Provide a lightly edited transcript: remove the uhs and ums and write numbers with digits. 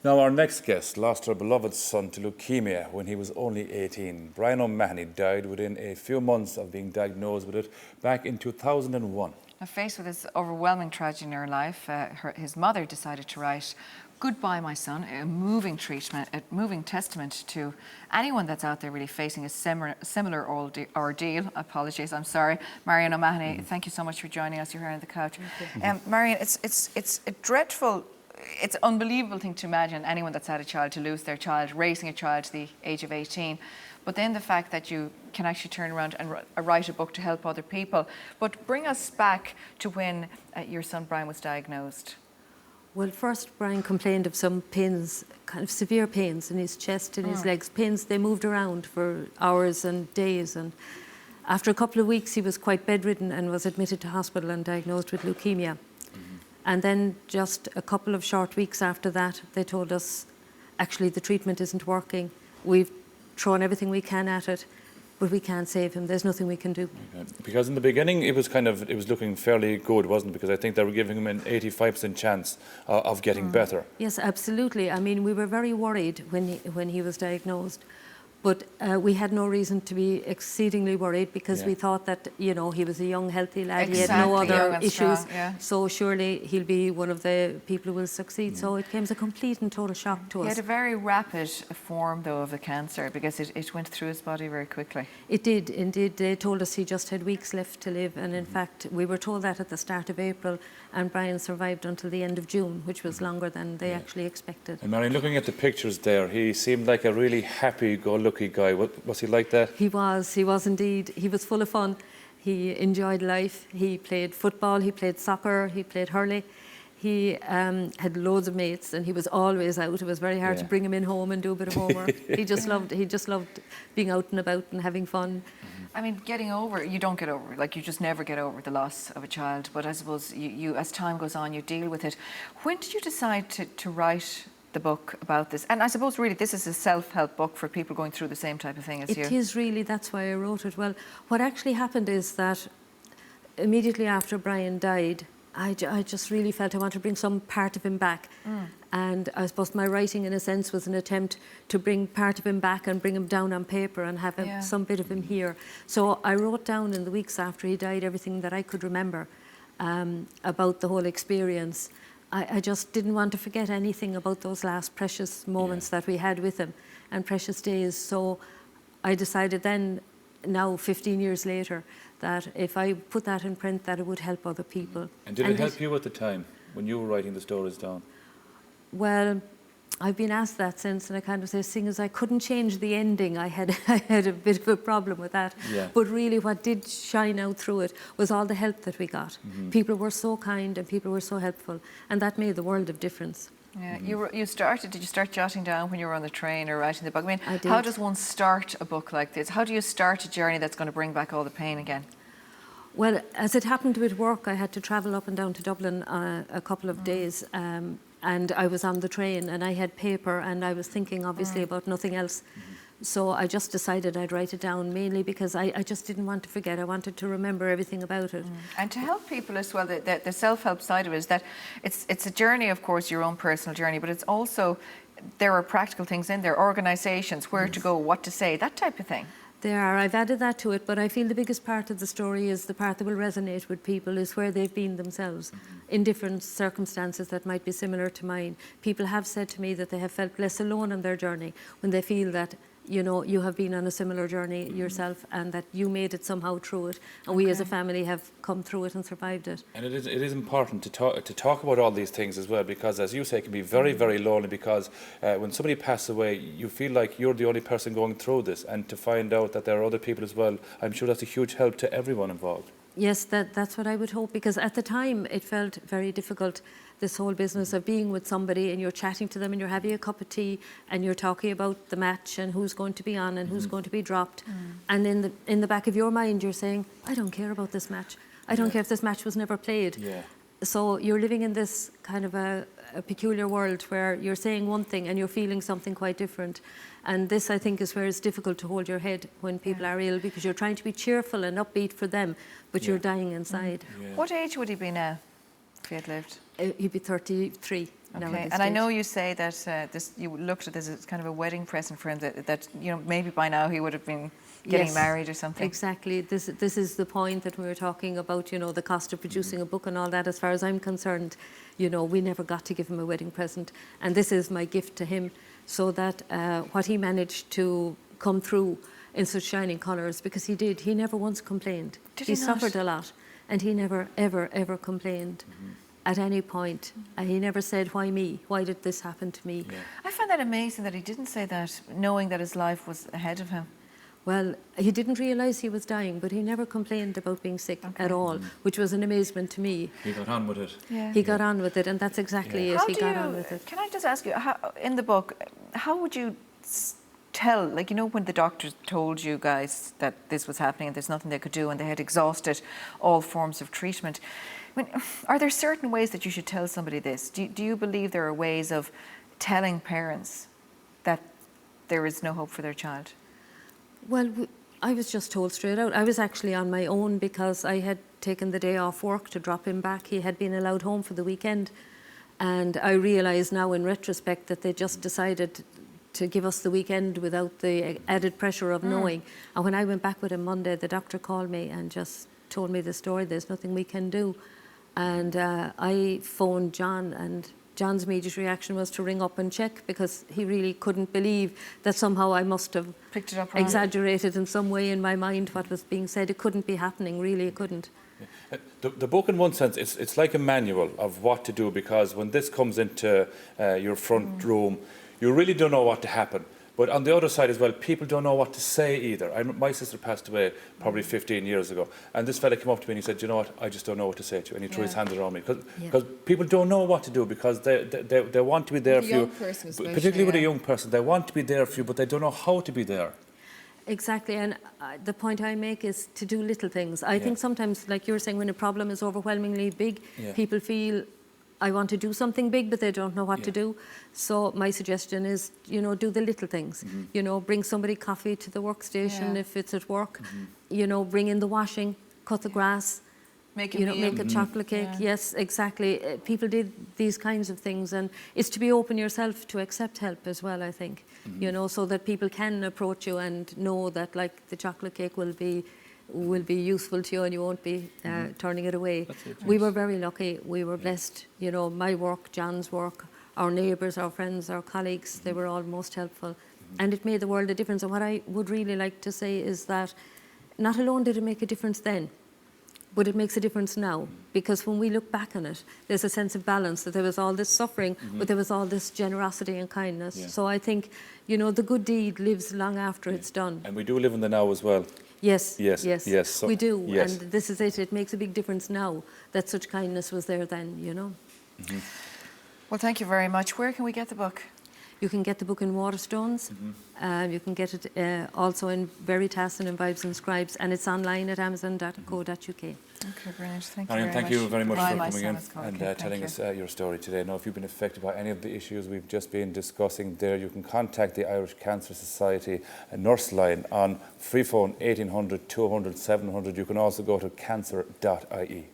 Now, our next guest lost her beloved son to leukemia when he was only 18. Brian O'Mahony died within a few months of being diagnosed with it back in 2001. Now, faced with this overwhelming tragedy in her life, his mother decided to write "Goodbye, My Son," a moving testament to anyone that's out there really facing a similar ordeal. Apologies, I'm sorry. Marian O'Mahony, thank you so much for joining us. You're here on the couch. Marian, it's a dreadful, it's an unbelievable thing to imagine anyone that's had a child to lose their child, raising a child to the age of 18. But then the fact that you can actually turn around and write a book to help other people. But bring us back to when your son Brian was diagnosed. Well, first Brian complained of some pains, kind of severe pains in his chest and his legs. Pains, they moved around for hours and days. And after a couple of weeks, he was quite bedridden and was admitted to hospital and diagnosed with leukemia. And then just a couple of short weeks after that, they told us, actually, the treatment isn't working. We've thrown everything we can at it, but we can't save him. There's nothing we can do. Okay. Because in the beginning, it was looking fairly good, wasn't it? Because I think they were giving him an 85% chance of getting better. Yes, absolutely. I mean, we were very worried when he was diagnosed. But we had no reason to be exceedingly worried because we thought that, you know, he was a young, healthy lad. He had no other issues. So surely he'll be one of the people who will succeed. So it came as a complete and total shock to us. He had a very rapid form, though, of the cancer because it went through his body very quickly. It did, indeed. They told us he just had weeks left to live. And in fact, we were told that at the start of April. And Brian survived until the end of June, which was longer than they actually expected. And Marian, looking at the pictures there, he seemed like a really happy-go-lucky guy. Was he like that? He was indeed. He was full of fun. He enjoyed life. He played football, he played soccer, he played hurley. He had loads of mates and he was always out. It was very hard to bring him in home and do a bit of homework. He just loved being out and about and having fun. I mean, you don't get over it. Like, you just never get over the loss of a child. But I suppose you as time goes on, you deal with it. When did you decide to write the book about this? And I suppose really this is a self-help book for people going through the same type of thing as you. It is really, that's why I wrote it. Well, what actually happened is that immediately after Brian died, I just really felt I wanted to bring some part of him back. And I suppose my writing, in a sense, was an attempt to bring part of him back and bring him down on paper and have some bit of him here. So I wrote down in the weeks after he died everything that I could remember about the whole experience. I just didn't want to forget anything about those last precious moments that we had with him and precious days. So I decided then, now 15 years later, that if I put that in print, that it would help other people. And did it help you at the time when you were writing the stories down? Well, I've been asked that since, and I kind of say, seeing as I couldn't change the ending, I had a bit of a problem with that. But really what did shine out through it was all the help that we got. People were so kind and people were so helpful, and that made the world of difference. Yeah, did you start jotting down when you were on the train or writing the book? I mean, I did. How does one start a book like this? How do you start a journey that's going to bring back all the pain again? Well, as it happened with work, I had to travel up and down to Dublin a couple of days, and I was on the train and I had paper and I was thinking obviously about nothing else. So I just decided I'd write it down, mainly because I just didn't want to forget. I wanted to remember everything about it. And to help people as well, the self-help side of it is that it's a journey, of course, your own personal journey, but it's also, there are practical things in there, organisations, where to go, what to say, that type of thing. There are. I've added that to it, but I feel the biggest part of the story is the part that will resonate with people is where they've been themselves in different circumstances that might be similar to mine. People have said to me that they have felt less alone on their journey when they feel that, you know, you have been on a similar journey yourself and that you made it somehow through it, and we as a family have come through it and survived it. And it is important to talk about all these things as well, because as you say, it can be very, very lonely, because when somebody passes away, you feel like you're the only person going through this, and to find out that there are other people as well, I'm sure that's a huge help to everyone involved. Yes, that's what I would hope, because at the time it felt very difficult, this whole business of being with somebody and you're chatting to them and you're having a cup of tea and you're talking about the match and who's going to be on and who's going to be dropped. And in the back of your mind you're saying, I don't care about this match. I don't care if this match was never played. So you're living in this kind of a peculiar world where you're saying one thing and you're feeling something quite different. And this, I think, is where it's difficult to hold your head when people are ill, because you're trying to be cheerful and upbeat for them, but you're dying inside. What age would he be now if he had lived? He'd be 33. now at Okay, this and I stage. know you say that you looked at this as kind of a wedding present for him, that maybe by now he would have been getting Yes, married or something. Exactly. This is the point that we were talking about, the cost of producing a book and all that. As far as I'm concerned, we never got to give him a wedding present. And this is my gift to him, so that what he managed to come through in such shining colours, because he never once complained. Did he he not? suffered a lot, and he never, ever, ever complained at any point. And he never said, why me? Why did this happen to me? Yeah. I find that amazing that he didn't say that, knowing that his life was ahead of him. Well, he didn't realise he was dying, but he never complained about being sick at all, which was an amazement to me. He got on with it. Yeah. He got on with it, and that's exactly it. He got on with it. Can I just ask you, in the book, how would you tell, when the doctors told you guys that this was happening and there's nothing they could do and they had exhausted all forms of treatment, are there certain ways that you should tell somebody this? Do you believe there are ways of telling parents that there is no hope for their child? Well, I was just told straight out. I was actually on my own because I had taken the day off work to drop him back. He had been allowed home for the weekend. And I realise now in retrospect that they just decided to give us the weekend without the added pressure of knowing. And when I went back with him Monday, the doctor called me and just told me the story. There's nothing we can do. And I phoned John, and John's immediate reaction was to ring up and check, because he really couldn't believe that somehow I must have Picked it up wrong. exaggerated in some way in my mind what was being said. It couldn't be happening, really, it couldn't. The book, in one sense, it's like a manual of what to do, because when this comes into your front room, you really don't know what to happen. But on the other side as well, people don't know what to say either. My sister passed away probably 15 years ago, and this fella came up to me and he said, "You know what, I just don't know what to say to you," and he threw his hands around me. Because people don't know what to do, because they want to be there for you. Particularly with a young person, they want to be there for you, but they don't know how to be there. Exactly, and the point I make is to do little things. I think sometimes, like you were saying, when a problem is overwhelmingly big, people feel, I want to do something big, but they don't know what to do. So my suggestion is, do the little things. Bring somebody coffee to the workstation if it's at work. Bring in the washing, cut the grass. Make a meal. Make a chocolate cake. Yeah. Yes, exactly. People did these kinds of things, and it's to be open yourself to accept help as well, I think. So that people can approach you and know that, like, the chocolate cake will be useful to you and you won't be turning it away. We were very lucky. We were blessed. My work, John's work, our neighbours, our friends, our colleagues, they were all most helpful. And it made the world a difference. And what I would really like to say is that not alone did it make a difference then, but it makes a difference now, because when we look back on it, there's a sense of balance, that there was all this suffering, but there was all this generosity and kindness. Yeah. So I think, the good deed lives long after it's done. And we do live in the now as well. Yes, So, we do. yes. And this is it. It makes a big difference now that such kindness was there then, Well, thank you very much. Where can we get the book? You can get the book in Waterstones. You can get it also in Veritas and in Vibes and Scribes, and it's online at amazon.co.uk. Okay, brilliant. Thank you Marian, very thank much. you very much Bye, for my coming son in is called. and Okay, thank telling you. us your story today. Now, if you've been affected by any of the issues we've just been discussing there, you can contact the Irish Cancer Society Nurse Line on free phone 1800 200 700. You can also go to cancer.ie.